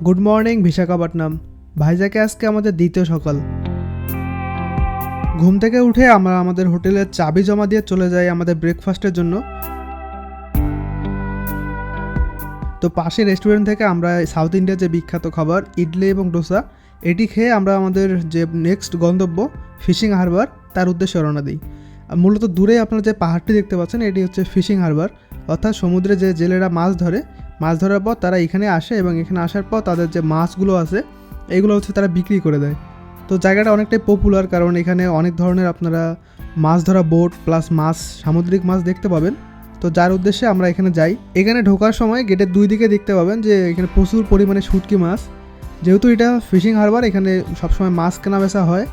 Good morning Visakhapatnam. ভাইজ্যাকে আজকে আমাদের দ্বিতীয় সকাল। ঘুম থেকে উঠে আমরা আমাদের হোটেলের চাবি জমা দিয়ে চলে যাই আমাদের ব্রেকফাস্টের জন্য। তো পাশে রেস্টুরেন্ট থেকে আমরা সাউথ ইন্ডিয়ার যে বিখ্যাত খাবার ইডলি এবং ডোসা এটি খেয়ে আমরা আমাদের যে নেক্সট গন্তব্য ফিশিং হারবার তার উদ্দেশ্যে রওনা দিই। মূলত দূরে আপনারা যে পাহাড়টি দেখতে পাচ্ছেন এটি হচ্ছে ফিশিং হারবার, অর্থাৎ সমুদ্রে যে জেলেরা মাছ ধরার পর তারা এখানে আসে এবং এখানে আসার পর তাদের যে মাছগুলো আছে এইগুলো হচ্ছে তারা বিক্রি করে দেয়। তো জায়গাটা অনেকটাই পপুলার, কারণ এখানে অনেক ধরনের আপনারা মাছ ধরা বোট প্লাস মাছ, সামুদ্রিক মাছ দেখতে পাবেন। তো যার উদ্দেশ্যে আমরা এখানে যাই। এখানে ঢোকার সময় গেটের দুই দিকে দেখতে পাবেন যে এখানে প্রচুর পরিমাণে শুটকি মাছ। যেহেতু এটা ফিশিং হারবার, এখানে সবসময় মাছ কেনা বেচা হয়।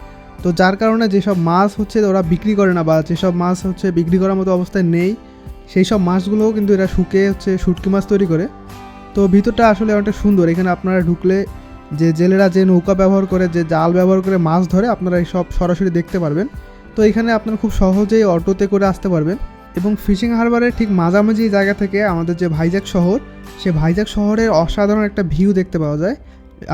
তো যার কারণে যেসব মাছ হচ্ছে ওরা বিক্রি করে না, বা যেসব মাছ হচ্ছে বিক্রি করার মতো অবস্থায় নেই, সেই সব মাছগুলোও কিন্তু এরা শুকিয়ে হচ্ছে শুটকি মাছ তৈরি করে। তো ভিতরটা আসলে অনেকটা সুন্দর। এখানে আপনারা ঢুকলে যে জেলেরা যে নৌকা ব্যবহার করে, যে জাল ব্যবহার করে মাছ ধরে, আপনারা এই সব সরাসরি দেখতে পারবেন। তো এখানে আপনারা খুব সহজেই অটোতে করে আসতে পারবেন। এবং ফিশিং হারবারের ঠিক মাঝামাঝি জায়গা থেকে আমাদের যে ভাইজ্যাক শহর, সে ভাইজ্যাক শহরের অসাধারণ একটা ভিউ দেখতে পাওয়া যায়।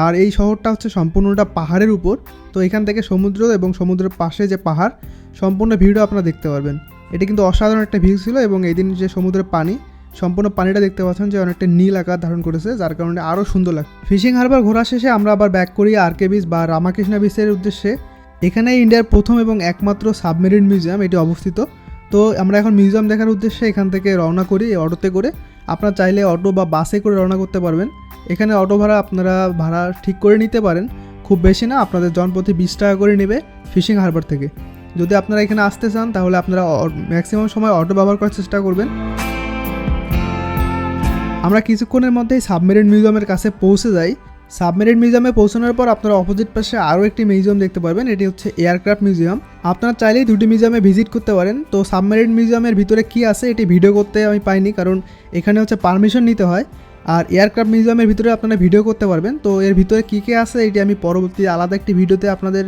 আর এই শহরটা হচ্ছে সম্পূর্ণটা পাহাড়ের উপর। তো এখান থেকে সমুদ্র এবং সমুদ্রের পাশে যে পাহাড়, সম্পূর্ণ ভিউটা আপনারা দেখতে পারবেন। এটি কিন্তু অসাধারণ একটা ভিউ ছিল। এবং এই দিন যে সমুদ্রের পানি, সম্পূর্ণ পানিটা দেখতে পাচ্ছেন যে অনেকটা নীল আকার ধারণ করেছে, যার কারণে আরও সুন্দর লাগে। ফিশিং হারবার ঘোরা শেষে আমরা আবার ব্যাক করি আরকে বিচ বা রামাকৃষ্ণ বিচের উদ্দেশ্যে। এখানে ইন্ডিয়ার প্রথম এবং একমাত্র সাবমেরিন মিউজিয়াম এটি অবস্থিত। তো আমরা এখন মিউজিয়াম দেখার উদ্দেশ্যে এখান থেকে রওনা করি অটোতে করে। আপনারা চাইলে অটো বা বাসে করে রওনা করতে পারবেন। এখানে অটো ভাড়া আপনারা ঠিক করে নিতে পারেন, খুব বেশি না, আপনাদের জনপ্রতি 20 টাকা করে নেবে ফিশিং হারবার থেকে। যদি আপনারা এখানে আসতে চান তাহলে আপনারা ম্যাক্সিমাম সময় অটো ব্যবহার করার চেষ্টা করবেন। আমরা কিছুক্ষণের মধ্যেই সাবমেরিন মিউজিয়ামের কাছে পৌঁছে যাই। সাবমেরিন মিউজিয়ামে পৌঁছানোর পর আপনারা অপোজিট পাশে আরও একটি মিউজিয়াম দেখতে পারবেন, এটি হচ্ছে এয়ারক্রাফট মিউজিয়াম। আপনারা চাইলেই দুটি মিউজিয়ামে ভিজিট করতে পারেন। তো সাবমেরিন মিউজিয়ামের ভিতরে কী আছে এটি ভিডিও করতে আমি পাইনি, কারণ এখানে হচ্ছে পারমিশন নিতে হয়। আর এয়ারক্রাফট মিউজিয়ামের ভিতরে আপনারা ভিডিও করতে পারবেন। তো এর ভিতরে কী কী আছে এটি আমি পরবর্তী আলাদা একটি ভিডিওতে আপনাদের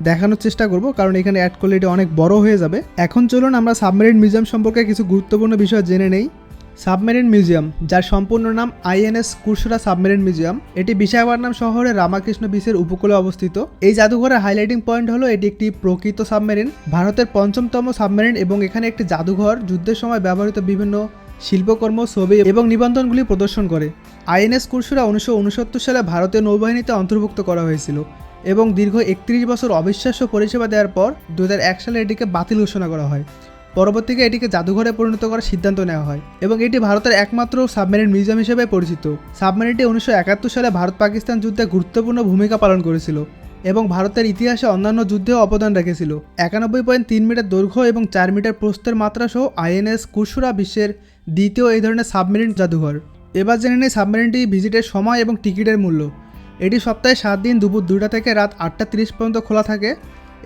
দেখানোর চেষ্টা করব, কারণ এখানে অ্যাড করলে এটি অনেক বড় হয়ে যাবে। এখন চলুন আমরা সাবমেরিন মিউজিয়াম সম্পর্কে কিছু গুরুত্বপূর্ণ বিষয় জেনে নেই। সাবমেরিন মিউজিয়াম, যার সম্পূর্ণ নাম আইএনএস কুরশুরা সাবমেরিন মিউজিয়াম, এটি বিশাখাপট্টনম শহরের রামাকৃষ্ণ বিচের উপকূলে অবস্থিত। এই জাদুঘরের হাইলাইটিং পয়েন্ট হলো এটি একটি প্রকৃত সাবমেরিন, ভারতের ৫ম সাবমেরিন, এবং এখানে একটি জাদুঘর যুদ্ধের সময় ব্যবহৃত বিভিন্ন শিল্পকর্ম, ছবি এবং নিবন্ধনগুলি প্রদর্শন করে। আইএনএস কুরশুরা 1969 সালে ভারতীয় নৌবাহিনীতে অন্তর্ভুক্ত করা হয়েছিল এবং দীর্ঘ 31 বছর অবিশ্বাস্য পরিষেবা দেওয়ার পর 2001 সালে এটিকে বাতিল ঘোষণা করা হয়। পরবর্তীতে এটিকে জাদুঘরে পরিণত করার সিদ্ধান্ত নেওয়া হয় এবং এটি ভারতের একমাত্র সাবমেরিন মিউজিয়াম হিসেবে পরিচিত। সাবমেরিনটি 1971 সালে ভারত পাকিস্তান যুদ্ধে গুরুত্বপূর্ণ ভূমিকা পালন করেছিল এবং ভারতের ইতিহাসে অন্যান্য যুদ্ধেও অবদান রেখেছিল। 91.3 মিটার দৈর্ঘ্য এবং 4 মিটার প্রস্থের মাত্রা সহ আইএনএস কুরশুরা বিশ্বের দ্বিতীয় এই ধরনের সাবমেরিন জাদুঘর। এবার জেনে নেই সাবমেরিনটি ভিজিটের সময় এবং টিকিটের মূল্য। এটি সপ্তাহে 7 দিন দুপুর 2টা থেকে রাত 8টা 30 পর্যন্ত খোলা থাকে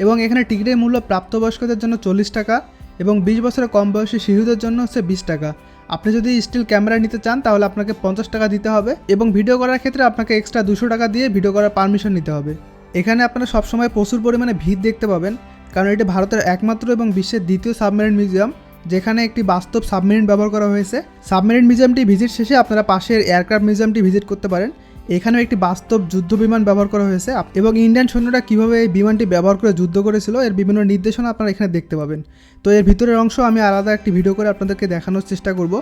এবং এখানে টিকিটের মূল্য প্রাপ্তবয়স্কদের জন্য 40 টাকা এবং 20 বছরের কম বয়সী শিশুদের জন্য হচ্ছে 20 টাকা। আপনি যদি স্টিল ক্যামেরা নিতে চান তাহলে আপনাকে 50 টাকা দিতে হবে এবং ভিডিও করার ক্ষেত্রে আপনাকে এক্সট্রা 200 টাকা দিয়ে ভিডিও করার পারমিশন নিতে হবে। এখানে আপনারা সবসময় প্রচুর পরিমাণে ভিড় দেখতে পাবেন, কারণ এটি ভারতের একমাত্র এবং বিশ্বের দ্বিতীয় সাবমেরিন মিউজিয়াম যেখানে একটি বাস্তব সাবমেরিন ব্যবহার করা হয়েছে। সাবমেরিন মিউজিয়ামটি ভিজিট শেষে আপনারা পাশের এয়ারক্রাফট মিউজিয়ামটি ভিজিট করতে পারেন। এখানেও একটি বাস্তব যুদ্ধ বিমান ব্যবহার করা হয়েছে এবং ইন্ডিয়ান সৈন্যরা কীভাবে এই বিমানটি ব্যবহার করে যুদ্ধ করেছিল এর বিভিন্ন নির্দেশনা আপনারা এখানে দেখতে পাবেন। তো এর ভিতরের অংশ আমি আলাদা একটি ভিডিও করে আপনাদেরকে দেখানোর চেষ্টা করব।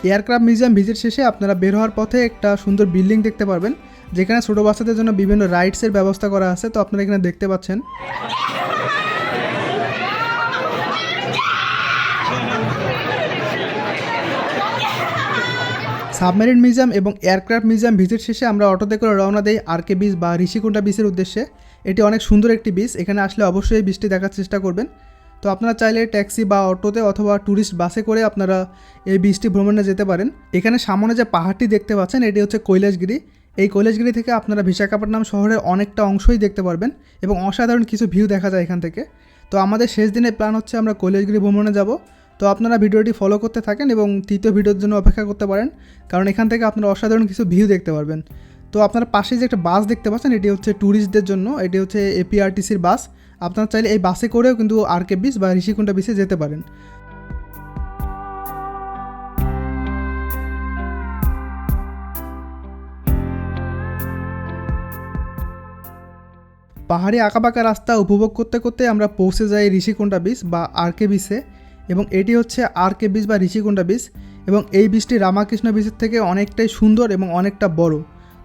এয়ারক্রাফট মিউজিয়াম ভিজিট শেষে আপনারা বের হওয়ার পথে একটা সুন্দর বিল্ডিং দেখতে পারবেন, যেখানে ছোটো বাচ্চাদের জন্য বিভিন্ন রাইডসের ব্যবস্থা করা আছে। তো আপনারা এখানে দেখতে পাচ্ছেন। সাবমেরিন মিউজিয়াম এবং এয়ারক্রাফট মিউজিয়াম ভিজিট শেষে আমরা অটোতে করে রওনা দেই আরকে বিচ বা ঋষিকুণ্টা বিচের উদ্দেশ্যে। এটি অনেক সুন্দর একটি বিচ, এখানে আসলে অবশ্যই এই বিচটি দেখার চেষ্টা করবেন। তো আপনারা চাইলে ট্যাক্সি বা অটোতে অথবা ট্যুরিস্ট বাসে করে আপনারা এই বিচটি ভ্রমণে যেতে পারেন। এখানে সামনে যে পাহাড়টি দেখতে পাচ্ছেন এটি হচ্ছে কৈলাসগিরি। এই কৈলাসগিরি থেকে আপনারা বিশাখাপট্টনম শহরের অনেকটা অংশই দেখতে পারবেন এবং অসাধারণ কিছু ভিউ দেখা যায় এখান থেকে। তো আমাদের শেষ দিনের প্ল্যান হচ্ছে আমরা কৈলাসগিরি ভ্রমণে যাব। তো আপনারা ভিডিওটি ফলো করতে থাকেন এবং তৃতীয় ভিডিওর জন্য অপেক্ষা করতে পারেন, কারণ এখান থেকে আপনারা অসাধারণ কিছু ভিউ দেখতে পারবেন। তো আপনারা পাশে যে একটা বাস দেখতে পাচ্ছেন, এটি হচ্ছে ট্যুরিস্টদের জন্য, এটি হচ্ছে এপিআরটিসির বাস। আপনারা চাইলে এই বাসে করেও কিন্তু আরকে বিচ বা ঋষিকুণ্টা বিচে যেতে পারেন। পাহাড়ি আঁকাবাঁকা রাস্তা উপভোগ করতে করতে আমরা পৌঁছে যাই ঋষিকুণ্টা বিচ বা আরকে বিচে, এবং এটি হচ্ছে আরকে বিচ বা ঋষিকুণ্টা বিচ, এবং এই বিচটি রামাকৃষ্ণ বিচের থেকে অনেকটাই সুন্দর এবং অনেকটা বড়।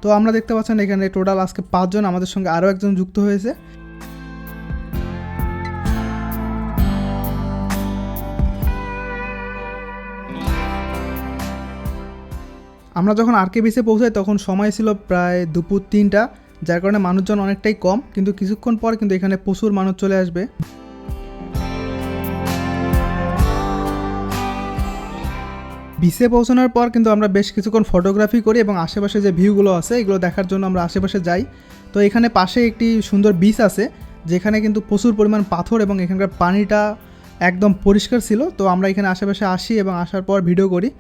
তো আমরা দেখতে পাচ্ছেন এখানে টোটাল আজকে 5 জন, আমাদের সঙ্গে আরও একজন যুক্ত হয়েছে। আমরা যখন আরকে বিচে পৌঁছাই তখন সময় ছিল প্রায় দুপুর 3টা, যার কারণে মানুষজন অনেকটাই কম, কিন্তু কিছুক্ষণ পর কিন্তু এখানে প্রচুর মানুষ চলে আসবে। বিচে পৌঁছানোর পর কিন্তু আমরা বেশ কিছুক্ষণ ফটোগ্রাফি করি এবং আশেপাশে যে ভিউগুলো আছে এগুলো দেখার জন্য আমরা আশেপাশে যাই। তো এখানে পাশে একটি সুন্দর বিচ আছে যেখানে কিন্তু প্রচুর পরিমাণ পাথর এবং এখানকার পানিটা একদম পরিষ্কার ছিল। তো আমরা এখানে আশেপাশে আসি এবং আসার পর ভিডিও করি।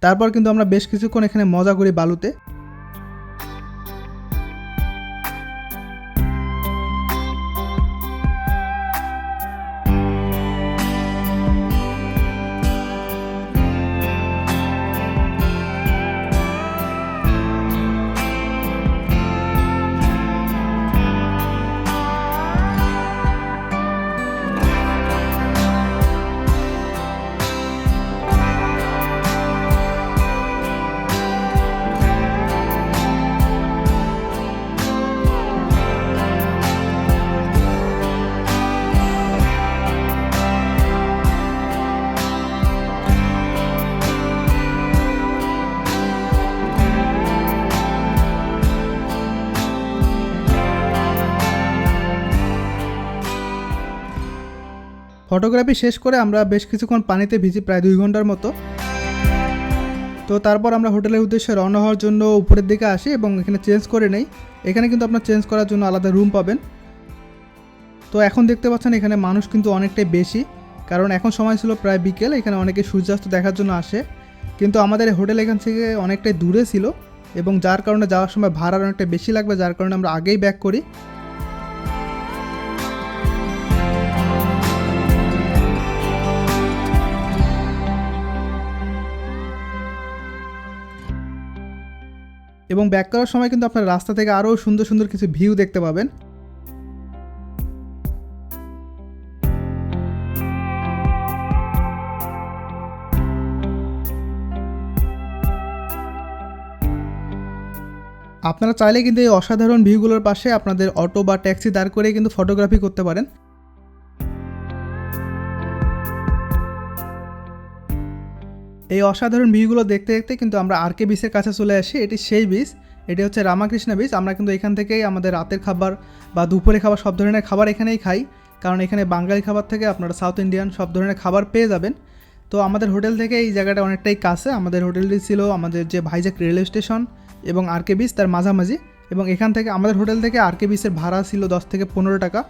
তারপর কিন্তু আমরা বেশ কিছুক্ষণ এখানে মজা করি বালুতে। ফটোগ্রাফি শেষ করে আমরা বেশ কিছুক্ষণ পানিতে ভিজি, প্রায় 2 ঘন্টার মতো। তো তারপর আমরা হোটেলের উদ্দেশ্যে রওনা হওয়ার জন্য উপরের দিকে আসি এবং এখানে চেঞ্জ করে নেই। এখানে কিন্তু আপনার চেঞ্জ করার জন্য আলাদা রুম পাবেন। তো এখন দেখতে পাচ্ছেন এখানে মানুষ কিন্তু অনেকটাই বেশি, কারণ এখন সময় ছিল প্রায় বিকেল। এখানে অনেকে সূর্যাস্ত দেখার জন্য আসে, কিন্তু আমাদের হোটেল এখান থেকে অনেকটাই দূরে ছিল এবং যার কারণে যাওয়ার সময় ভাড়া অনেকটা বেশি লাগবে, যার কারণে আমরা আগেই ব্যাক করি। এবং ব্যাক করার সময় কিন্তু আপনার রাস্তা থেকে আরও সুন্দর সুন্দর কিছু ভিউ দেখতে পাবেন। আপনারা চাইলে কিন্তু এই অসাধারণ ভিউগুলোর পাশে আপনাদের অটো বা ট্যাক্সি দাঁড় করে কিন্তু ফটোগ্রাফি করতে পারেন। এই অসাধারণ ভিউগুলো দেখতে দেখতে কিন্তু আমরা আরকে বিচের কাছে চলে আসি। এটি সেই বিচ, এটি হচ্ছে রামাকৃষ্ণ বিচ। আমরা কিন্তু এখান থেকেই আমাদের রাতের খাবার বা দুপুরে খাবার সব ধরনের খাবার এখানেই খাই, কারণ এখানে বাঙালি খাবার থেকে আপনারা সাউথ ইন্ডিয়ান সব ধরনের খাবার পেয়ে যাবেন। তো আমাদের হোটেল থেকে এই জায়গাটা অনেকটাই কাছে। আমাদের হোটেলটি ছিল আমাদের যে ভাইজ্যাক রেলওয়ে স্টেশন এবং আরকে বিচ তার মাঝামাঝি, এবং এখান থেকে আমাদের হোটেল থেকে আরকে বিচের ভাড়া ছিল 10 থেকে 15 টাকা।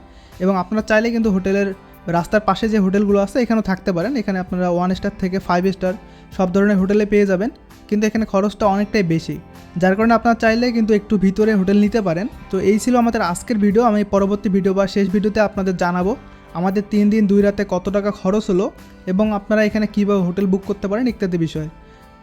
এবং আপনারা চাইলে কিন্তু হোটেলের রাস্তার পাশে যে হোটেলগুলো আছে এখানেও থাকতে পারেন। এখানে আপনারা 1 স্টার থেকে 5 স্টার সব ধরনের হোটেলে পেয়ে যাবেন, কিন্তু এখানে খরচটা অনেকটাই বেশি, যার কারণে আপনারা চাইলে কিন্তু একটু ভিতরে হোটেল নিতে পারেন। তো এই ছিল আমাদের আজকের ভিডিও। আমি পরবর্তী ভিডিও বা শেষ ভিডিওতে আপনাদের জানাবো আমাদের 3 দিন 2 রাতে কত টাকা খরচ হলো এবং আপনারা এখানে কীভাবে হোটেল বুক করতে পারেন ইত্যাদি বিষয়।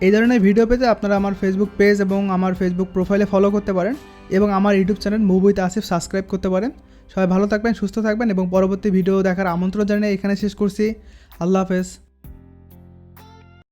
এই ধরনের ভিডিও পেতে আপনারা আমার ফেসবুক পেজ এবং আমার ফেসবুক প্রোফাইলে ফলো করতে পারেন এবং আমার YouTube channel move with Asif subscribe করতে পারেন। সবাই ভালো থাকবেন, সুস্থ থাকবেন এবং পরবর্তী ভিডিও দেখার আমন্ত্রণ জানিয়ে এখানে শেষ করছি। আল্লাহ হাফেজ।